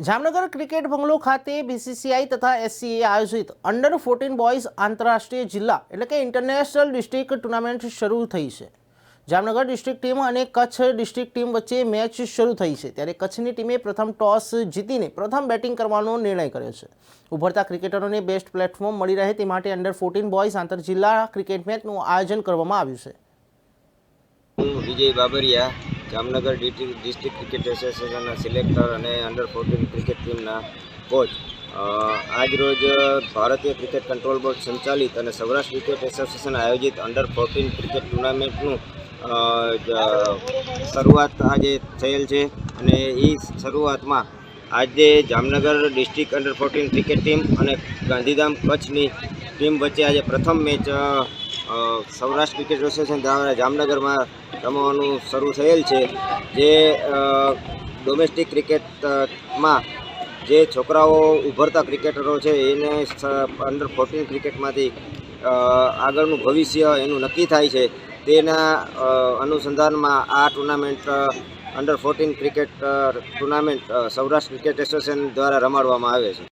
Jamnagar cricket બંગલો ખાતે BCCI તથા SCA આયોજિત અંડર 14 બોયઝ આંતરરાષ્ટ્રીય જિલ્લા એટલે કે ઇન્ટરનેશનલ ડિસ્ટ્રિક્ટ ટુર્નામેન્ટ શરૂ થઈ છે। જામનગર ડિસ્ટ્રિક્ટ ટીમ અને કચ્છ ડિસ્ટ્રિક્ટ ટીમ વચ્ચે મેચ શરૂ થઈ છે, ત્યારે કચ્છની ટીમે પ્રથમ ટોસ જીતીને પ્રથમ બેટિંગ કરવાનો નિર્ણય કર્યો છે। ઉભરતા ક્રિકેટરોને બેસ્ટ પ્લેટફોર્મ મળી રહે તે માટે અંડર 14 બોયઝ આંતર જિલ્લા ક્રિકેટ મેચનું આયોજન કરવામાં આવ્યું છે। Vijay Babariya Jamnagar district cricket association selector और अंडर 14 क्रिकेट टीम कोच आज रोज भारतीय क्रिकेट कंट्रोल बोर्ड संचालित और सौराष्ट्र क्रिकेट एसोसिएशन आयोजित अंडर 14 क्रिकेट टूर्नामेंटनु शुरुआत आज थयेल छे। अने ई शुरुआत में आज Jamnagar district under 14 cricket team और गांधीधाम कच्छनी टीम वच्चे आज प्रथम मैच सौराष्ट्र क्रिकेट एसोसिएशन द्वारा जामनगर में रमवानुं शरू थयेल छे। जे डोमेस्टिक क्रिकेट में जे छोकराओ उभरता क्रिकेटरो छे एने अंडर 14 क्रिकेट मांथी आगळनुं भविष्य एनुं नक्की थाय छे, तेना अनुसंधान में आ tournament under 14 cricket tournament Saurashtra cricket association द्वारा रमाडवामां आवे छे।